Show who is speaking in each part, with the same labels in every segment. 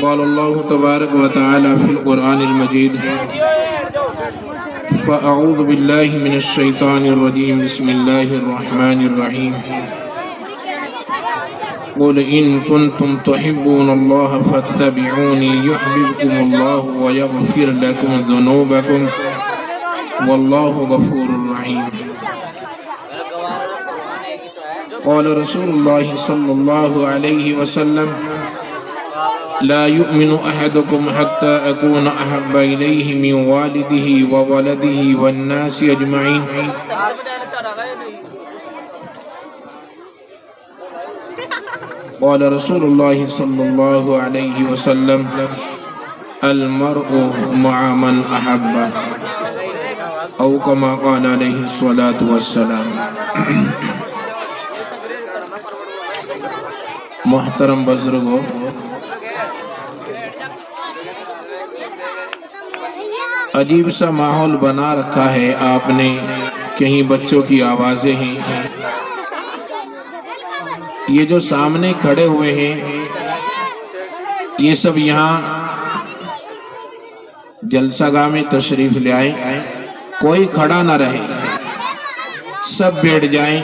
Speaker 1: قال الله تبارك وتعالى في القرآن المجيد فأعوذ بالله من الشيطان الرجيم بسم الله الرحمن الرحيم قل إن كنتم تحبون الله فاتبعوني يحببكم الله ويغفر لكم ذنوبكم والله غفور رحيم قال رسول الله صلى الله عليه وسلم لا يؤمن أحدكم حتى أكون أحب إليه من والده وولده والناس أجمعين قال رسول الله صلى الله عليه وسلم المرء مع من أحب أو كما قال عليه الصلاة والسلام. محترم بزرگوں، عجیب سا ماحول بنا رکھا ہے آپ نے، کہیں بچوں کی آوازیں ہیں، یہ جو سامنے کھڑے ہوئے ہیں یہ سب یہاں جلسہ گاہ میں تشریف لے آئیں، کوئی کھڑا نہ رہے، سب بیٹھ جائیں.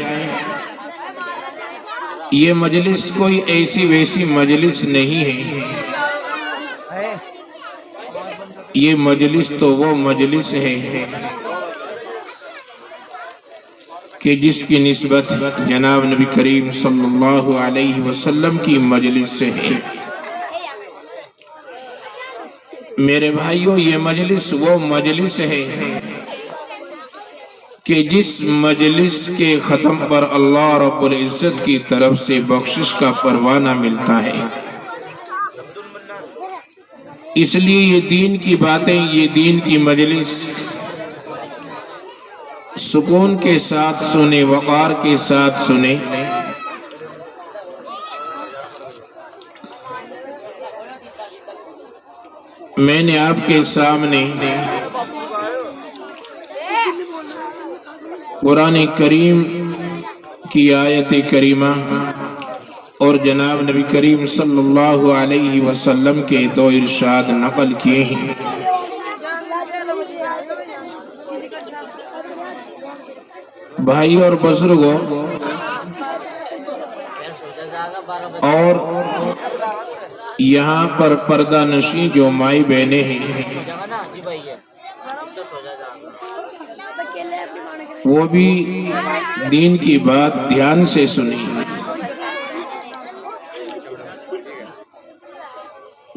Speaker 1: یہ مجلس کوئی ایسی ویسی مجلس نہیں ہے، یہ مجلس تو وہ مجلس ہے کہ جس کی نسبت جناب نبی کریم صلی اللہ علیہ وسلم کی مجلس سے ہے. میرے بھائیوں، یہ مجلس وہ مجلس ہے کہ جس مجلس کے ختم پر اللہ رب العزت کی طرف سے بخشش کا پروانہ ملتا ہے. اس لیے یہ دین کی باتیں، یہ دین کی مجلس سکون کے ساتھ سنیں، وقار کے ساتھ سنیں. میں نے آپ کے سامنے قرآن کریم کی آیت کریمہ اور جناب نبی کریم صلی اللہ علیہ وسلم کے دو ارشاد نقل کیے ہیں. بھائی اور بزرگوں، اور یہاں پر پردہ نشین جو مائی بہنیں ہیں وہ بھی دین کی بات دھیان سے سنیں.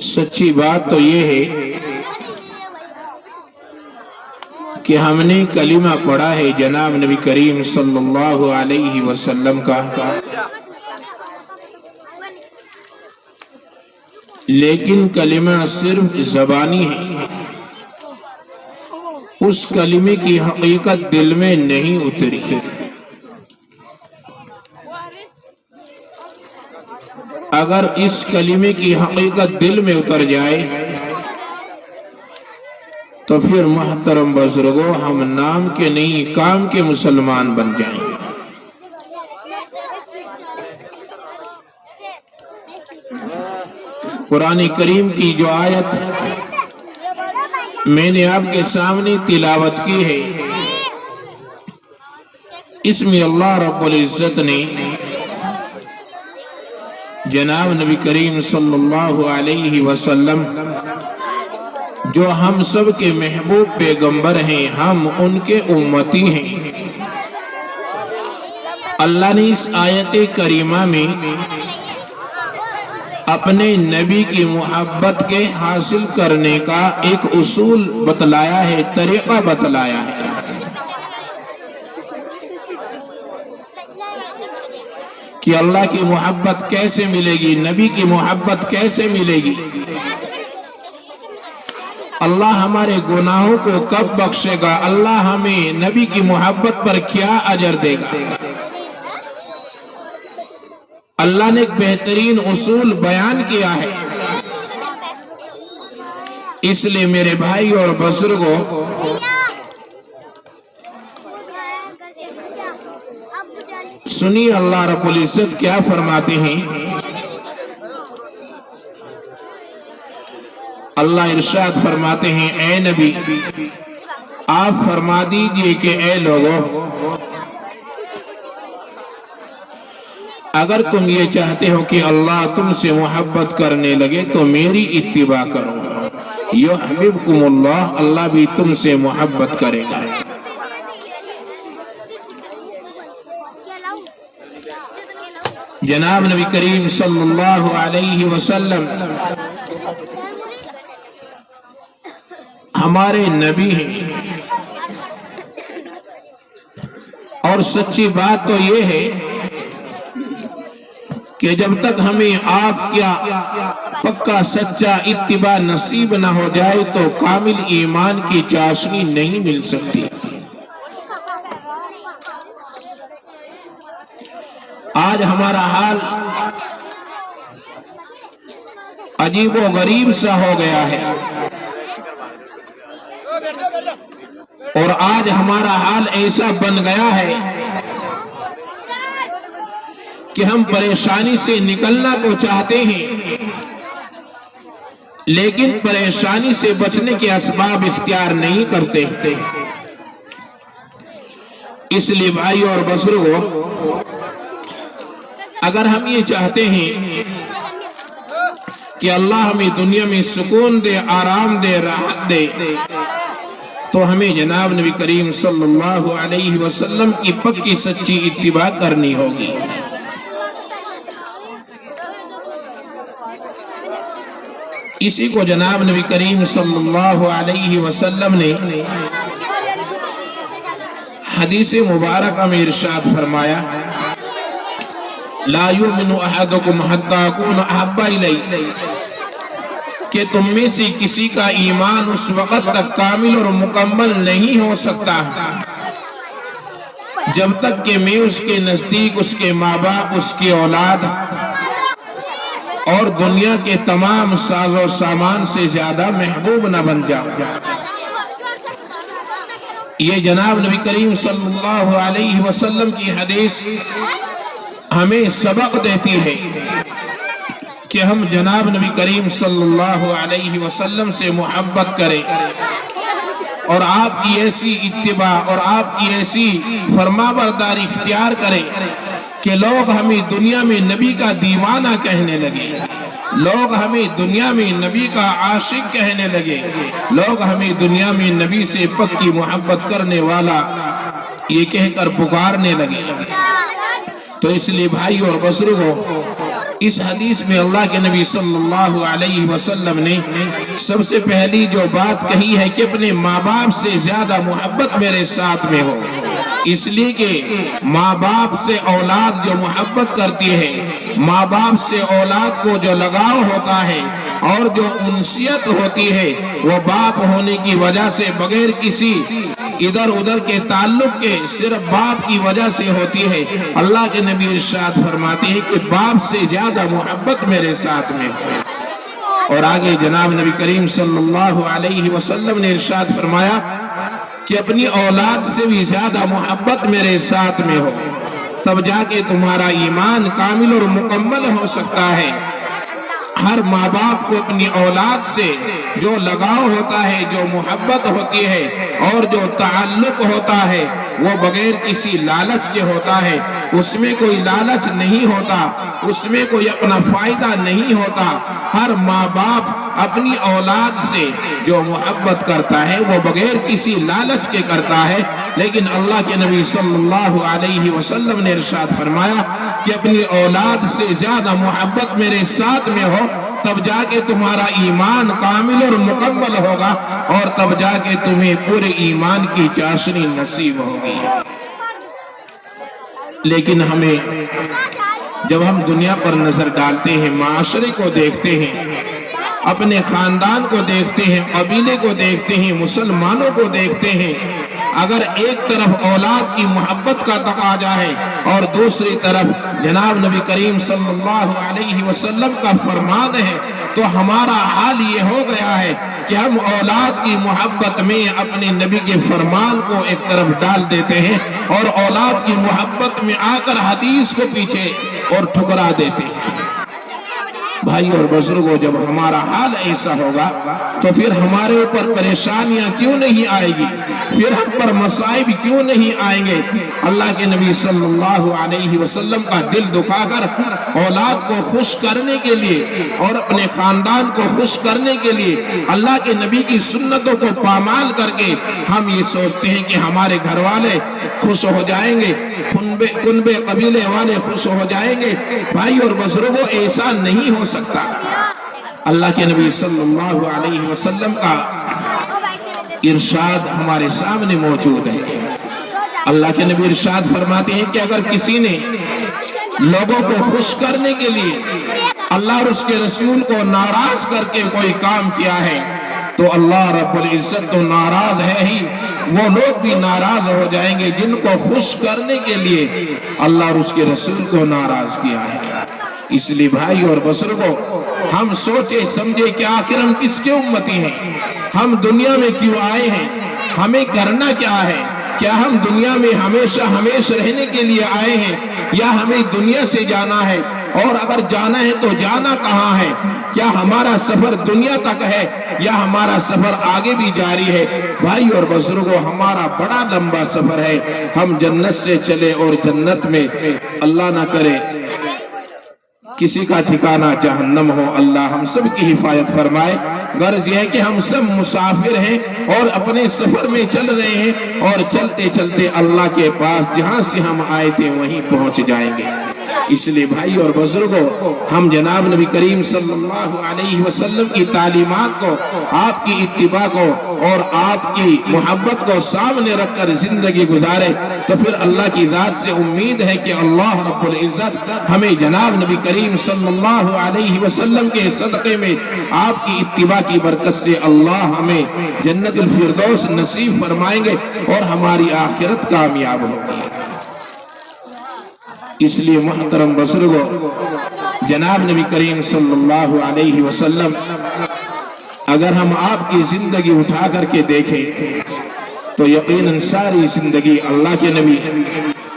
Speaker 1: سچی بات تو یہ ہے کہ ہم نے کلمہ پڑھا ہے جناب نبی کریم صلی اللہ علیہ وسلم کا، لیکن کلمہ صرف زبانی ہے، اس کلمے کی حقیقت دل میں نہیں اتری. اگر اس کلمے کی حقیقت دل میں اتر جائے تو پھر محترم بزرگوں، ہم نام کے نہیں کام کے مسلمان بن جائیں. قرآن کریم کی جو آیت میں نے آپ کے سامنے تلاوت کی ہے، اس میں اللہ رب العزت نے جناب نبی کریم صلی اللہ علیہ وسلم جو ہم سب کے محبوب پیغمبر ہیں، ہم ان کے امتی ہیں، اللہ نے اس آیت کریمہ میں اپنے نبی کی محبت کے حاصل کرنے کا ایک اصول بتلایا ہے، طریقہ بتلایا ہے. کہ اللہ کی محبت کیسے ملے گی، نبی کی محبت کیسے ملے گی، اللہ ہمارے گناہوں کو کب بخشے گا، اللہ ہمیں نبی کی محبت پر کیا اجر دے گا. اللہ نے ایک بہترین اصول بیان کیا ہے. اس لیے میرے بھائی اور بزرگوں، سنیے اللہ رب العزت کیا فرماتے ہیں. اللہ ارشاد فرماتے ہیں اے نبی آپ فرما دیجئے کہ اے لوگوں اگر تم یہ چاہتے ہو کہ اللہ تم سے محبت کرنے لگے تو میری اتباع کرو یحببکم اللہ، اللہ بھی تم سے محبت کرے گا۔ جناب نبی کریم صلی اللہ علیہ وسلم ہمارے نبی ہیں، اور سچی بات تو یہ ہے کہ جب تک ہمیں آپ کیا پکا سچا اتباع نصیب نہ ہو جائے تو کامل ایمان کی چاشنی نہیں مل سکتی۔ آج ہمارا حال عجیب و غریب سا ہو گیا ہے، اور آج ہمارا حال ایسا بن گیا ہے کہ ہم پریشانی سے نکلنا تو چاہتے ہیں لیکن پریشانی سے بچنے کے اسباب اختیار نہیں کرتے۔ اس لیے بھائی اور بزرگوں، اگر ہم یہ چاہتے ہیں کہ اللہ ہمیں دنیا میں سکون دے، آرام دے، راحت دے، تو ہمیں جناب نبی کریم صلی اللہ علیہ وسلم کی پکی سچی اتباع کرنی ہوگی۔ اسی کو جناب نبی کریم صلی اللہ علیہ وسلم نے حدیث مبارکہ میں ارشاد فرمایا لا یؤمن احدکم حتی اکون احب الی، کہ تم میں سے کسی کا ایمان اس وقت تک کامل اور مکمل نہیں ہو سکتا جب تک کہ میں اس کے نزدیک اس کے ماں باپ، اس کی اولاد اور دنیا کے تمام ساز و سامان سے زیادہ محبوب نہ بن جاؤں۔ یہ جناب نبی کریم صلی اللہ علیہ وسلم کی حدیث ہمیں سبق دیتی ہے کہ ہم جناب نبی کریم صلی اللہ علیہ وسلم سے محبت کریں اور آپ کی ایسی اتباع اور آپ کی ایسی فرمانبرداری اختیار کریں کہ لوگ ہمیں دنیا میں نبی کا دیوانہ کہنے لگے، لوگ ہمیں دنیا میں نبی کا عاشق کہنے لگے، لوگ ہمیں دنیا میں نبی سے پکی محبت کرنے والا یہ کہہ کر پکارنے لگے۔ تو اس لیے بھائی اور بزرگوں، اس حدیث میں اللہ کے نبی صلی اللہ علیہ وسلم نے سب سے پہلی جو بات کہی ہے کہ اپنے ماں باپ سے زیادہ محبت میرے ساتھ میں ہو، اس لیے کہ ماں باپ سے اولاد جو محبت کرتی ہے، ماں باپ سے اولاد کو جو لگاؤ ہوتا ہے اور جو انسیت ہوتی ہے، وہ باپ ہونے کی وجہ سے بغیر کسی ادھر ادھر کے تعلق کے صرف باپ کی وجہ سے ہوتی ہے۔ اللہ کے نبی ارشاد فرماتے ہیں کہ باپ سے زیادہ محبت میرے ساتھ میں ہو، اور آگے جناب نبی کریم صلی اللہ علیہ وسلم نے ارشاد فرمایا کہ اپنی اولاد سے بھی زیادہ محبت میرے ساتھ میں ہو، تب جا کے تمہارا ایمان کامل اور مکمل ہو سکتا ہے۔ ہر ماں باپ کو اپنی اولاد سے جو لگاؤ ہوتا ہے، جو محبت ہوتی ہے اور جو تعلق ہوتا ہے، وہ بغیر کسی لالچ کے ہوتا ہے، اس میں کوئی لالچ نہیں ہوتا، اس میں کوئی اپنا فائدہ نہیں ہوتا۔ ہر ماں باپ اپنی اولاد سے جو محبت کرتا ہے وہ بغیر کسی لالچ کے کرتا ہے، لیکن اللہ کے نبی صلی اللہ علیہ وسلم نے ارشاد فرمایا کہ اپنی اولاد سے زیادہ محبت میرے ساتھ میں ہو، تب جا کے تمہارا ایمان کامل اور مکمل ہوگا، اور تب جا کے تمہیں پورے ایمان کی چاشنی نصیب ہوگی۔ لیکن ہمیں جب ہم دنیا پر نظر ڈالتے ہیں، معاشرے کو دیکھتے ہیں، اپنے خاندان کو دیکھتے ہیں، قبیلے کو دیکھتے ہیں، مسلمانوں کو دیکھتے ہیں، اگر ایک طرف اولاد کی محبت کا تقاضا ہے اور دوسری طرف جناب نبی کریم صلی اللہ علیہ وسلم کا فرمان ہے، تو ہمارا حال یہ ہو گیا ہے کہ ہم اولاد کی محبت میں اپنے نبی کے فرمان کو ایک طرف ڈال دیتے ہیں اور اولاد کی محبت میں آ کر حدیث کو پیچھے اور ٹھکرا دیتے ہیں۔ بھائی اور بزرگوں، جب ہمارا حال ایسا ہوگا تو پھر ہمارے اوپر پریشانیاں کیوں نہیں آئے گی، پھر ہم پر مصائب کیوں نہیں آئیں گے؟ اللہ کے نبی صلی اللہ علیہ وسلم کا دل دکھا کر اولاد کو خوش کرنے کے لیے اور اپنے خاندان کو خوش کرنے کے لیے اللہ کے نبی کی سنتوں کو پامال کر کے ہم یہ سوچتے ہیں کہ ہمارے گھر والے خوش ہو جائیں گے، کنبے قبیلے والے خوش ہو جائیں گے۔ بھائی اور بزرگوں، ایسا نہیں ہو سکتا۔ اللہ کے نبی صلی اللہ علیہ وسلم کا ارشاد ہمارے سامنے موجود ہے۔ اللہ کے نبی ارشاد فرماتے ہیں کہ اگر کسی نے لوگوں کو خوش کرنے کے لیے اللہ اور اس کے رسول کو ناراض کر کے کوئی کام کیا ہے تو اللہ رب العزت تو ناراض ہے ہی، وہ لوگ بھی ناراض ہو جائیں گے جن کو خوش کرنے کے لیے اللہ اور اس کے رسول کو ناراض کیا ہے۔ اس لیے بھائی اور بزرگوں، ہم سوچے سمجھے کہ آخر ہم کس کے امتی ہیں، ہم دنیا میں کیوں آئے ہیں، ہمیں کرنا کیا ہے؟ کیا ہم دنیا میں ہمیشہ رہنے کے لیے آئے ہیں یا ہمیں دنیا سے جانا ہے؟ اور اگر جانا ہے تو جانا کہاں ہے؟ کیا ہمارا سفر دنیا تک ہے یا ہمارا سفر آگے بھی جاری ہے؟ بھائی اور بزرگوں، ہمارا بڑا لمبا سفر ہے۔ ہم جنت سے چلے اور جنت میں اللہ نہ کرے کسی کا ٹھکانہ جہنم ہو، اللہ ہم سب کی حفاظت فرمائے۔ غرض یہ ہے کہ ہم سب مسافر ہیں اور اپنے سفر میں چل رہے ہیں اور چلتے چلتے اللہ کے پاس جہاں سے ہم آئے تھے وہیں پہنچ جائیں گے۔ اس لیے بھائی اور بزرگوں، ہم جناب نبی کریم صلی اللہ علیہ وسلم کی تعلیمات کو، آپ کی اتباع کو اور آپ کی محبت کو سامنے رکھ کر زندگی گزارے تو پھر اللہ کی ذات سے امید ہے کہ اللہ رب العزت ہمیں جناب نبی کریم صلی اللہ علیہ وسلم کے صدقے میں آپ کی اتباع کی برکت سے اللہ ہمیں جنت الفردوس نصیب فرمائیں گے اور ہماری آخرت کامیاب ہوگی۔ اس لیے محترم بزرگوں، جناب نبی کریم صلی اللہ علیہ وسلم، اگر ہم آپ کی زندگی اٹھا کر کے دیکھیں تو یقیناً ساری زندگی اللہ کے نبی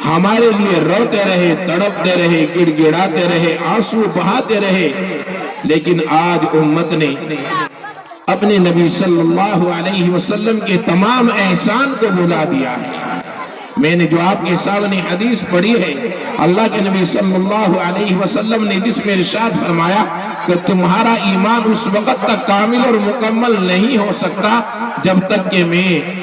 Speaker 1: ہمارے لیے روتے رہے، تڑپتے رہے، گڑ گڑاتے رہے، آنسو بہاتے رہے، لیکن آج امت نے اپنے نبی صلی اللہ علیہ وسلم کے تمام احسان کو بھلا دیا ہے۔ میں نے جو آپ کے سامنے حدیث پڑھی ہے، اللہ کے نبی صلی اللہ علیہ وسلم نے جس میں ارشاد فرمایا کہ تمہارا ایمان اس وقت تک کامل اور مکمل نہیں ہو سکتا جب تک کہ میں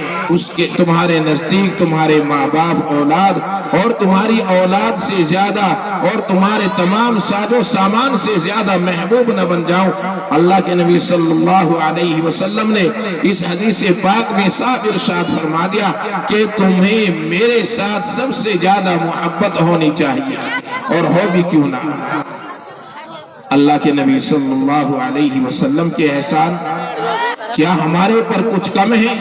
Speaker 1: تمہارے نزدیک تمہارے ماں باپ، اولاد اور تمہاری اولاد سے زیادہ اور تمہارے تمام ساز و سامان سے زیادہ محبوب نہ بن جاؤں۔ اللہ کے نبی صلی اللہ علیہ وسلم نے اس حدیث پاک میں صاف ارشاد فرما دیا کہ تمہیں میرے ساتھ سب سے زیادہ محبت ہونی چاہیے، اور ہو بھی کیوں نہ۔ اللہ کے نبی صلی اللہ علیہ وسلم کے احسان کیا ہمارے اوپر کچھ کم ہے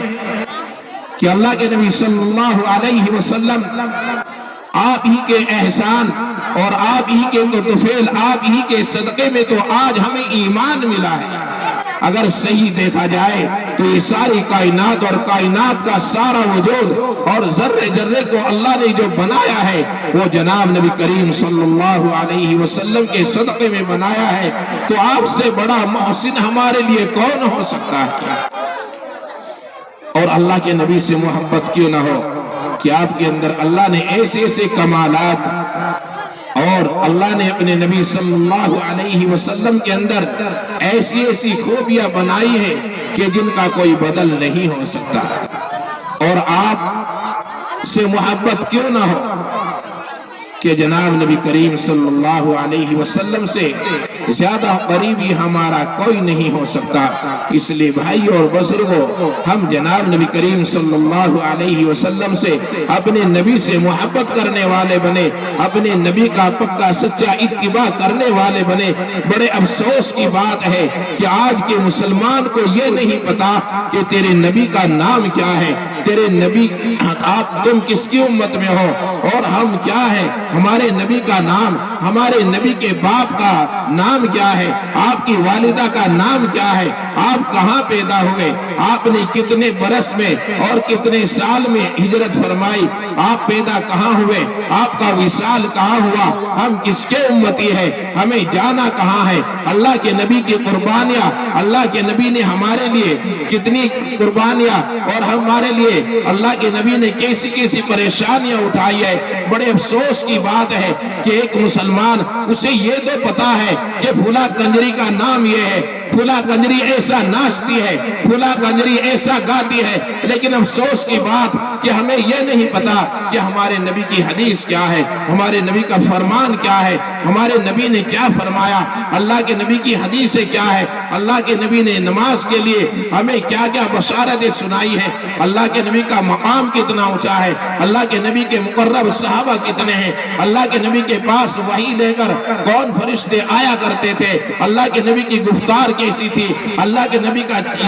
Speaker 1: کہ اللہ کے نبی صلی اللہ علیہ وسلم آپ ہی کے احسان اور آپ ہی کے طفیل، آپ ہی کے صدقے میں تو آج ہمیں ایمان ملا ہے۔ اگر صحیح دیکھا جائے تو یہ ساری کائنات اور کائنات کا سارا وجود اور ذرے ذرے کو اللہ نے جو بنایا ہے وہ جناب نبی کریم صلی اللہ علیہ وسلم کے صدقے میں بنایا ہے، تو آپ سے بڑا محسن ہمارے لیے کون ہو سکتا ہے؟ اور اللہ کے نبی سے محبت کیوں نہ ہو کہ آپ کے اندر اللہ نے ایسے ایسے کمالات اور اللہ نے اپنے نبی صلی اللہ علیہ وسلم کے اندر ایسی ایسی خوبیاں بنائی ہیں کہ جن کا کوئی بدل نہیں ہو سکتا، اور آپ سے محبت کیوں نہ ہو کہ جناب نبی کریم صلی اللہ علیہ وسلم سے زیادہ قریبی ہمارا کوئی نہیں ہو سکتا۔ اس لیے بھائی اور بزرگوں، ہم جناب نبی کریم صلی اللہ علیہ وسلم سے، اپنے نبی سے محبت کرنے والے بنے، اپنے نبی کا پکا سچا اتباع کرنے والے بنے۔ بڑے افسوس کی بات ہے کہ آج کے مسلمان کو یہ نہیں پتا کہ تیرے نبی کا نام کیا ہے، تیرے نبی تم کس کی امت میں ہو اور ہم کیا ہیں، ہمارے نبی کا نام، ہمارے نبی کے باپ کا نام کیا ہے، آپ کی والدہ کا نام کیا ہے، آپ کہاں پیدا ہوئے، آپ نے کتنے برس میں اور کتنے سال میں ہجرت فرمائی، آپ پیدا کہاں ہوئے، آپ کا وصال کہاں ہوا، ہم کس کے امتی ہے، ہمیں جانا کہاں ہے۔ اللہ کے نبی کی قربانیاں، اللہ کے نبی نے ہمارے لیے کتنی قربانیاں اور ہمارے لیے اللہ کے نبی نے کیسی کیسی پریشانیاں اٹھائی ہے۔ بڑے افسوس کی بات ہے کہ ایک مسلمان اسے یہ تو پتا ہے کہ فلاں کنجری کا نام یہ ہے، فلاں کنجری ایسا ناچتی ہے، فلاں کنجری ایسا گاتی ہے، لیکن افسوس کی بات کہ ہمیں یہ نہیں پتا کہ ہمارے نبی کی حدیث کیا ہے، ہمارے نبی کا فرمان کیا ہے، ہمارے نبی نے کیا فرمایا، اللہ کے نبی کی حدیث کیا ہے، اللہ کے نبی نے نماز کے لیے ہمیں کیا کیا بشارتیں سنائی ہے، اللہ کے نبی کا مقام کتنا اونچا ہے، اللہ کے نبی کے مقرب صحابہ کتنے ہیں، اللہ کے نبی کے پاس وحی لے کر کون فرشتے آیا کرتے تھے، اللہ کے نبی کی گفتار کیسی تھی، اللہ کے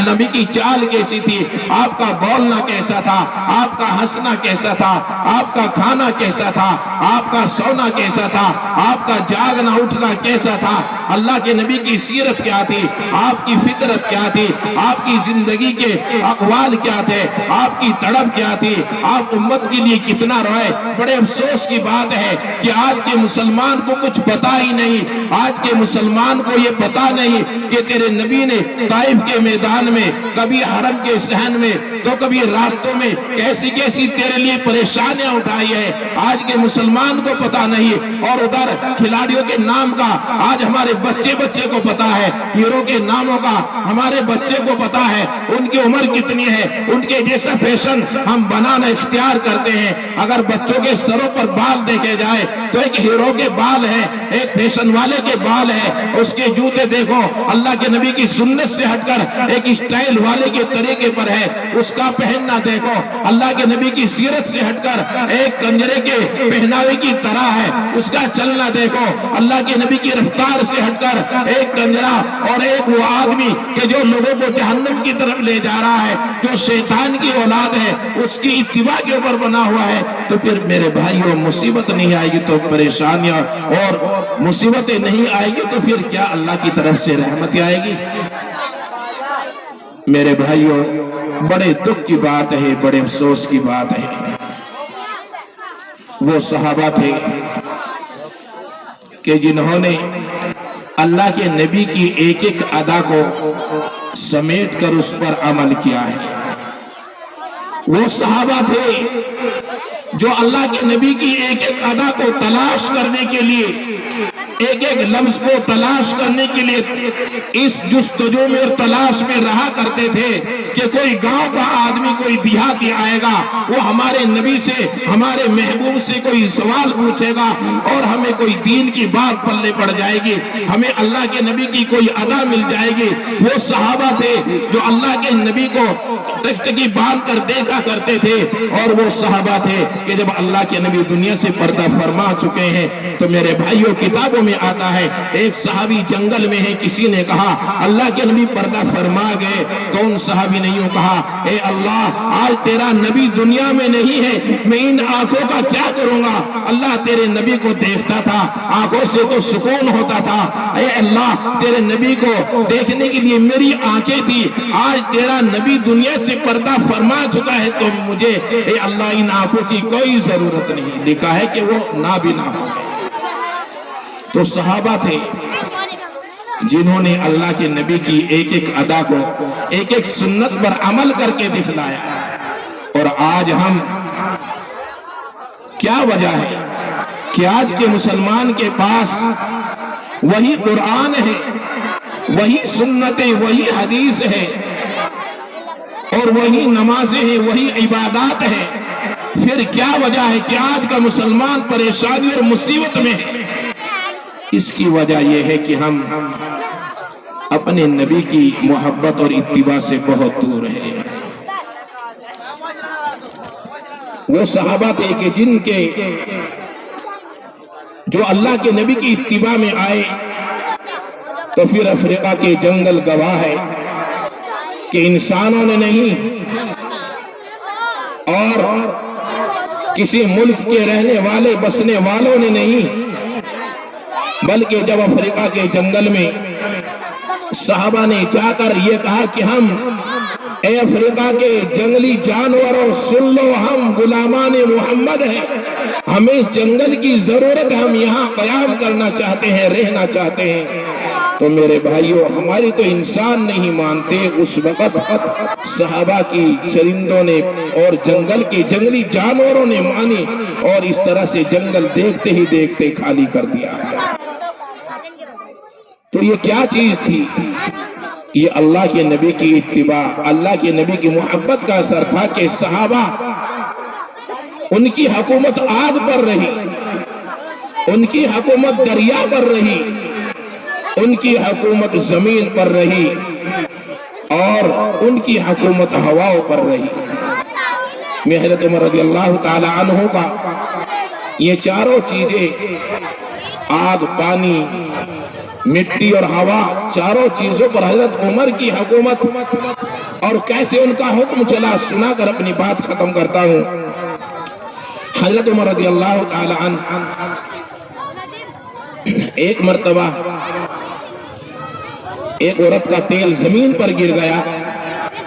Speaker 1: نبی کی چال کیسی تھی، آپ کا بولنا کیسا تھا، آپ کا ہنسنا کیسا تھا، آپ کا کھانا کیسا تھا، آپ کا سونا کیسا تھا، آپ کا جاگنا اٹھنا کیسا تھا، اللہ کے نبی کی سیرت کیا تھی، آپ کی فطرت کیا تھی، آپ کی زندگی کے اقوال کیا تھے، آپ کی تڑپ کیا تھی، آپ امت کے لیے کتنا روئے۔ بڑے افسوس کی بات ہے کہ آج کے مسلمان کو کچھ پتا ہی نہیں، آج کے مسلمان کو یہ پتا نہیں کہ تیرے نبی نے طائف کے میدان میں، کبھی حرم کے صحن میں تو کبھی راستوں میں کیسی کیسی تیرے لیے پریشانیاں اٹھائی ہے، آج کے مسلمان کو پتا نہیں۔ اور ادھر کھلاڑیوں کے نام کا آج ہمارے بچے کو پتا ہے، ہیرو کے ناموں کا ہمارے بچے کو پتا ہے، ان کی عمر کتنی ہے، ان کے جیسا فیشن ہم بنانا اختیار کرتے ہیں۔ اگر بچوں کے سروں پر بال دیکھے جائے تو ایک ہیرو کے بال ہے، ایک فیشن والے کے بال ہے، اس کے جوتے دیکھو اللہ کے نبی کی سنت سے ہٹ کر ایک اسٹائل والے کے طریقے پر ہے، اس کا پہننا دیکھو اللہ کے نبی کی سیرت سے ہٹ کر ایک کنجرے کے پہناوے کی طرح ہے، اس کا چلنا دیکھو اللہ کے نبی کی رفتار سے ہٹ کر ایک کنجرا اور ایک وہ آدمی کہ جو لوگوں کو جہنم کی طرف لے جا رہا ہے، جو شیطان کی اولاد ہے، اس کی اتباع کے اوپر بنا ہوا ہے۔ تو پھر میرے بھائیوں مصیبت نہیں آئے گی تو پریشانیاں، اور مصیبتیں نہیں آئے گی تو پھر کیا اللہ کی طرف سے رحمت آئے گی؟ میرے بھائیوں بڑے دکھ کی بات ہے، بڑے افسوس کی بات ہے، وہ صحابہ تھے کہ جنہوں نے اللہ کے نبی کی ایک ایک ادا کو سمیٹ کر اس پر عمل کیا ہے۔ وہ صحابہ تھے جو اللہ کے نبی کی ایک ایک ادا کو تلاش کرنے کے لیے، ایک ایک لفظ کو تلاش کرنے کے لیے اس جستجو میں اور تلاش میں رہا کرتے تھے کہ کوئی گاؤں کا آدمی، کوئی دیہاتی آئے گا، وہ ہمارے نبی سے، ہمارے محبوب سے کوئی سوال پوچھے گا اور ہمیں کوئی دین کی بات پلے پڑ جائے گی، ہمیں اللہ کے نبی کی کوئی ادا مل جائے گی۔ وہ صحابہ تھے جو اللہ کے نبی کو ٹکٹکی باندھ کر دیکھا کرتے تھے، اور وہ صحابہ تھے کہ جب اللہ کے نبی دنیا سے پردہ فرما چکے ہیں تو میرے بھائیوں کتابوں میں آتا ہے ایک صحابی جنگل میں ہے، کسی نے کہا اللہ کے نبی پردہ فرما گئے، کون صحابی نے یوں کہا اے اللہ آج تیرا نبی دنیا میں نہیں ہے، میں ان آنکھوں کا کیا کروں گا؟ اللہ تیرے نبی کو دیکھتا تھا، آنکھوں سے تو سکون ہوتا تھا، اے اللہ تیرے نبی کو دیکھنے کے لیے میری آنکھیں تھی، آج تیرا نبی دنیا سے پردہ فرما چکا ہے تو مجھے اے اللہ ان آنکھوں کی کوئی ضرورت نہیں۔ لکھا ہے کہ وہ نابینا ہو گئے۔ تو صحابہ تھے جنہوں نے اللہ کے نبی کی ایک ایک ادا کو، ایک ایک سنت پر عمل کر کے دکھلایا۔ اور آج ہم کیا وجہ ہے کہ آج کے مسلمان کے پاس وہی قرآن ہے، وہی سنتیں، وہی حدیث ہے، اور وہی نمازیں ہیں، وہی عبادات ہیں، پھر کیا وجہ ہے کہ آج کا مسلمان پریشانی اور مصیبت میں ہے؟ اس کی وجہ یہ ہے کہ ہم اپنے نبی کی محبت اور اتباع سے بہت دور ہیں۔ وہ صحابہ تھے کہ جن کے جو اللہ کے نبی کی اتباع میں آئے تو پھر افریقہ کے جنگل گواہ ہے کہ انسانوں نے نہیں اور کسی ملک کے رہنے والے بسنے والوں نے نہیں، بلکہ جب افریقہ کے جنگل میں صحابہ نے جا کر یہ کہا کہ ہم اے افریقہ کے جنگلی جانوروں سن لو، ہم غلامان محمد ہیں، ہمیں اس جنگل کی ضرورت ہے، ہم یہاں قیام کرنا چاہتے ہیں، رہنا چاہتے ہیں۔ تو میرے بھائیوں، ہماری تو انسان نہیں مانتے، اس وقت صحابہ کی چرندوں نے اور جنگل کے جنگلی جانوروں نے مانی، اور اس طرح سے جنگل دیکھتے ہی دیکھتے خالی کر دیا۔ تو یہ کیا چیز تھی؟ یہ اللہ کے نبی کی اتباع، اللہ کے نبی کی محبت کا اثر تھا کہ صحابہ، ان کی حکومت آگ پر رہی، ان کی حکومت دریا پر رہی، ان کی حکومت زمین پر رہی، اور ان کی حکومت ہواؤں پر رہی۔ میں حضرت عمر رضی اللہ تعالی عنہ کا یہ چاروں چیزیں، آگ، پانی، مٹی اور ہوا، چاروں چیزوں پر حضرت عمر کی حکومت اور کیسے ان کا حکم چلا سنا کر اپنی بات ختم کرتا ہوں۔ حضرت عمر رضی اللہ تعالی عنہ ایک مرتبہ ایک عورت کا تیل زمین پر گر گیا۔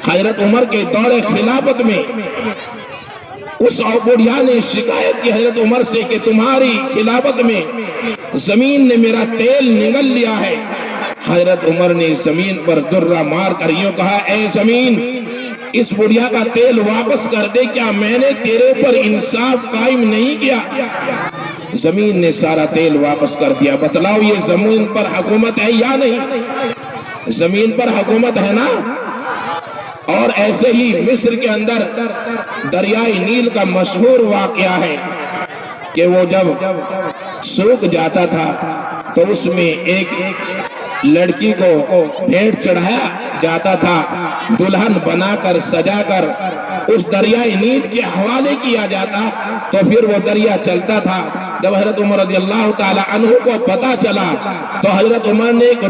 Speaker 1: حضرت عمر کے دور خلافت میں اس بڑھیا نے شکایت کی حضرت عمر سے کہ تمہاری خلافت میں زمین نے میرا تیل نگل لیا ہے۔ حضرت عمر نے زمین پر درہ مار کر یوں کہا، اے زمین، اس بڑھیا کا تیل واپس کر دے، کیا میں نے تیرے پر انصاف قائم نہیں کیا؟ زمین نے سارا تیل واپس کر دیا۔ بتلاؤ یہ زمین پر حکومت ہے یا نہیں؟ زمین پر حکومت ہے نا؟ اور ایسے ہی مصر کے اندر دریائے نیل کا مشہور واقعہ ہے کہ وہ جب سوکھ جاتا تھا تو اس میں ایک لڑکی کو بھیٹ چڑھایا جاتا تھا، دلہن بنا کر سجا کر اس دریائے نیل کے حوالے کیا جاتا، تو پھر وہ دریا چلتا تھا۔ جب حضرت عمر رضی اللہ تعالی عنہ کو پتا چلا تو حضرت عمر نے ایک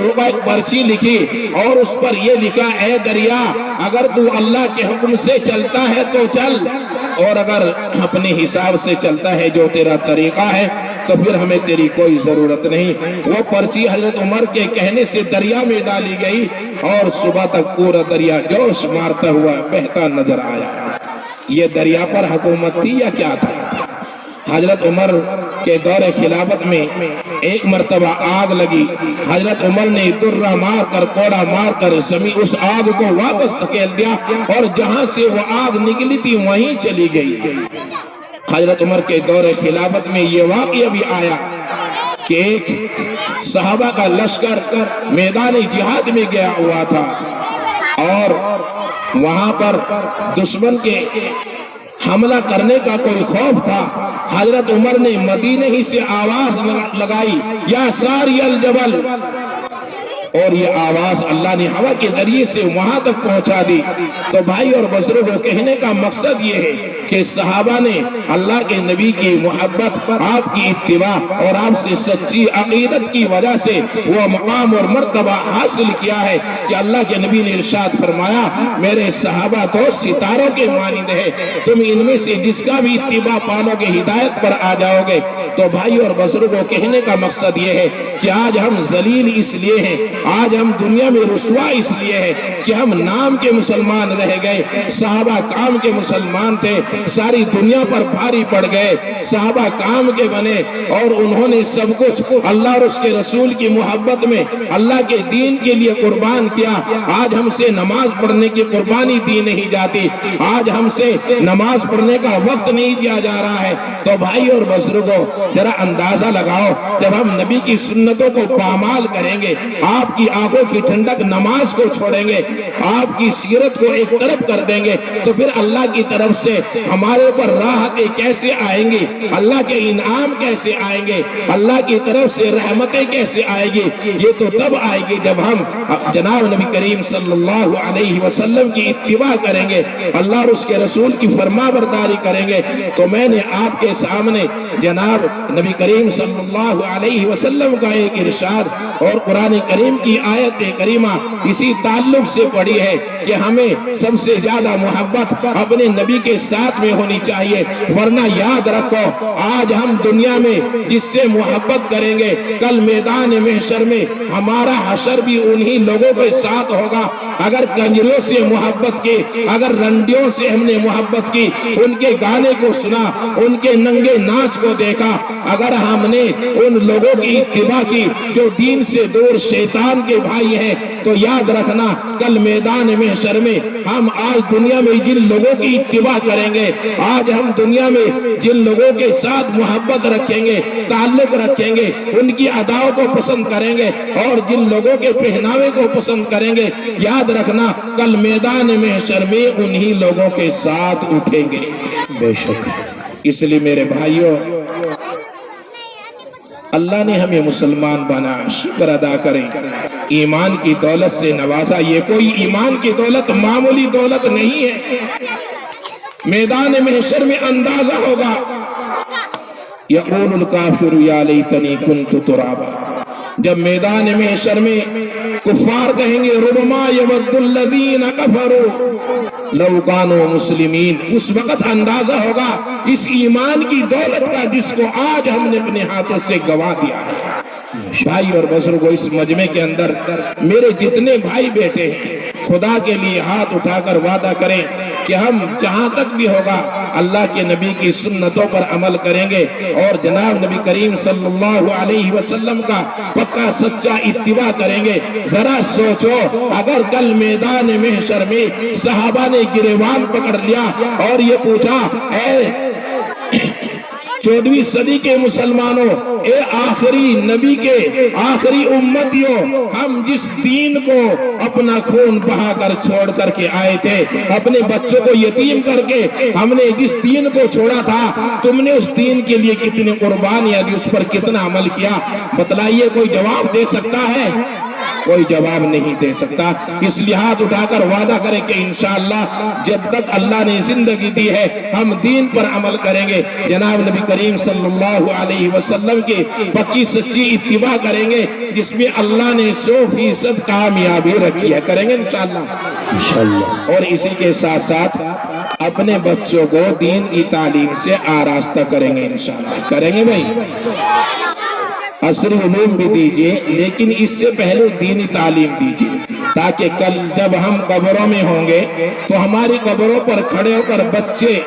Speaker 1: پرچی لکھی اور اس پر یہ لکھا، اے دریا، اگر تو اللہ کے حکم سے چلتا ہے تو چل، اور اگر اپنے حساب سے چلتا ہے جو تیرا طریقہ ہے تو پھر ہمیں تیری کوئی ضرورت نہیں۔ وہ پرچی حضرت عمر کے کہنے سے دریا میں ڈالی گئی اور صبح تک پورا دریا جوش مارتا ہوا بہتا نظر آیا۔ یہ دریا پر حکومت تھی یا کیا تھا؟ حضرت عمر کے دور خلافت میں ایک مرتبہ آگ لگی، حضرت عمر نے درہ مار کر، کوڑا مار کر زمین اس آگ کو واپس دھکیل دیا، اور جہاں سے وہ آگ نکلی تھی وہیں چلی گئی۔ حضرت عمر کے دور خلافت میں یہ واقعہ بھی آیا کہ ایک صحابہ کا لشکر میدان جہاد میں گیا ہوا تھا، اور وہاں پر دشمن کے حملہ کرنے کا کوئی خوف تھا۔ حضرت عمر نے مدینے ہی سے آواز لگائی، یا ساری الجبل، اور یہ آواز اللہ نے ہوا کے ذریعے سے وہاں تک پہنچا دی۔ تو بھائی اور بزرگوں، کہنے کا مقصد یہ ہے کہ صحابہ نے اللہ کے نبی کی محبت، آپ کی اتباع اور آپ سے سچی عقیدت کی وجہ سے وہ مقام اور مرتبہ حاصل کیا ہے کہ اللہ کے نبی نے ارشاد فرمایا، میرے صحابہ تو ستاروں کے مانند ہے، تم ان میں سے جس کا بھی اتباع پالو گے ہدایت پر آ جاؤ گے۔ تو بھائی اور بزرگوں، کہنے کا مقصد یہ ہے کہ آج ہم ذلیل اس لیے ہیں، آج ہم دنیا میں رسوا اس لیے ہے کہ ہم نام کے مسلمان رہ گئے۔ صحابہ کام کے مسلمان تھے، ساری دنیا پر بھاری پڑ گئے، صحابہ کام کے بنے، اور انہوں نے سب کچھ اللہ اور اس کے رسول کی محبت میں اللہ کے دین کے لیے قربان کیا۔ آج ہم سے نماز پڑھنے کی قربانی دی نہیں جاتی، آج ہم سے نماز پڑھنے کا وقت نہیں دیا جا رہا ہے۔ تو بھائی اور بزرگوں، ذرا اندازہ لگاؤ، جب ہم نبی کی سنتوں کو پامال کریں گے، آپ کی آنکھوں کی ٹھنڈک نماز کو چھوڑیں گے، آپ کی سیرت کو ایک طرف کر دیں گے، تو پھر اللہ کی طرف سے ہمارے اوپر راحتیں کیسے آئیں گی، اللہ کے انعام کیسے آئیں گے، اللہ کی طرف سے رحمتیں کیسے آئیں گی؟ یہ تو تب آئے گی جب ہم جناب نبی کریم صلی اللہ علیہ وسلم کی اتباع کریں گے، اللہ اور اس کے رسول کی فرما برداری کریں گے۔ تو میں نے آپ کے سامنے جناب نبی کریم صلی اللہ علیہ وسلم کا ایک ارشاد اور قرآن کریم کی آیت کریمہ اسی تعلق سے پڑھی ہے کہ ہمیں سب سے زیادہ محبت اپنے نبی کے ساتھ حالت میں ہونی چاہیے، ورنہ یاد رکھو آج ہم دنیا میں جس سے محبت کریں گے کل میدان محشر میں ہمارا حشر بھی انہی لوگوں کے ساتھ ہوگا۔ اگر کنجریوں سے محبت کی، اگر رنڈیوں سے ہم نے محبت کی، ان کے گانے کو سنا، ان کے ننگے ناچ کو دیکھا، اگر ہم نے ان لوگوں کی اتباع کی جو دین سے دور شیطان کے بھائی ہیں، تو یاد رکھنا کل میدان محشر میں ہم آج دنیا میں جن لوگوں کی اتباع کریں گے، آج ہم دنیا میں جن لوگوں کے ساتھ محبت رکھیں گے، تعلق رکھیں گے، ان کی اداؤں کو پسند کریں گے اور جن لوگوں کے پہناوے کو پسند کریں گے، یاد رکھنا کل میدان محشر میں انہی لوگوں کے ساتھ اٹھیں گے۔
Speaker 2: بے شک۔
Speaker 1: اس لیے میرے بھائیوں، اللہ نے ہمیں مسلمان بنا، شکر ادا کریں، ایمان کی دولت سے نوازا۔ یہ کوئی ایمان کی دولت معمولی دولت نہیں ہے۔ میدان محشر میں اندازہ ہوگا، یقول الکافر یا لیتنی کنت ترابا، جب میدان محشر میں کفار کہیں گے ربما یود الذین کفروا لو کانوا مسلمین، اس وقت اندازہ ہوگا اس ایمان کی دولت کا جس کو آج ہم نے اپنے ہاتھوں سے گنوا دیا ہے۔ بھائی اور بزرگوں، اس مجمع کے اندر میرے جتنے بھائی بیٹے ہیں، خدا کے لیے ہاتھ اٹھا کر وعدہ کریں کہ ہم جہاں تک بھی ہوگا اللہ کے نبی کی سنتوں پر عمل کریں گے اور جناب نبی کریم صلی اللہ علیہ وسلم کا پکا سچا اتباع کریں گے۔ ذرا سوچو اگر کل میدان محشر میں صحابہ نے گریبان پکڑ لیا اور یہ پوچھا، اے 14ویں صدی کے مسلمانوں، اے آخری نبی کے آخری امتیوں، ہم جس دین کو اپنا خون بہا کر چھوڑ کر کے آئے تھے، اپنے بچوں کو یتیم کر کے ہم نے جس دین کو چھوڑا تھا، تم نے اس دین کے لیے کتنی قربانیاں دی، اس پر کتنا عمل کیا؟ بتلائیے، کوئی جواب دے سکتا ہے؟ کوئی جواب نہیں دے سکتا۔ اس لیے ہاتھ اٹھا کر وعدہ کریں کہ انشاءاللہ جب تک اللہ نے زندگی دی ہے ہم دین پر عمل کریں گے، جناب نبی کریم صلی اللہ علیہ وسلم کی پکی سچی اتباع کریں گے، جس میں اللہ نے 100% کامیابی رکھی ہے، کریں گے انشاءاللہ۔ اور اسی کے ساتھ ساتھ اپنے بچوں کو دین کی تعلیم سے آراستہ کریں گے انشاءاللہ، کریں گے بھائی؟ عصری علوم بھی دیجئے، لیکن اس سے پہلے دینی تعلیم دیجئے، تاکہ کل جب ہم قبروں میں ہوں گے تو ہماری قبروں پر کھڑے ہو کر بچے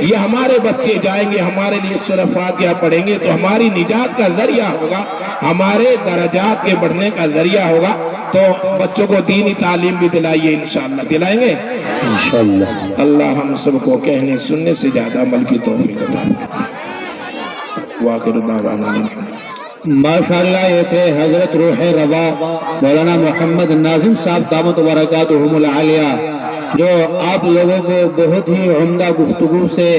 Speaker 1: یا ہمارے بچے جائیں گے، ہمارے لیے سورہ فاتحہ پڑھیں گے، تو ہماری نجات کا ذریعہ ہوگا، ہمارے درجات کے بڑھنے کا ذریعہ ہوگا۔ تو بچوں کو دینی تعلیم بھی دلائیے انشاءاللہ، دلائیں گے انشاءاللہ۔ اللہ ہم سب کو کہنے سننے سے زیادہ عمل کی توفیق عطا فرمائے۔ وآخر دعوانا
Speaker 2: ماشاءاللہ، یہ تھے حضرت روح رضا مولانا محمد ناظم صاحب دامت برکاتہم العالیہ، جو آپ لوگوں کو بہت ہی عمدہ گفتگو سے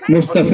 Speaker 2: مستفیض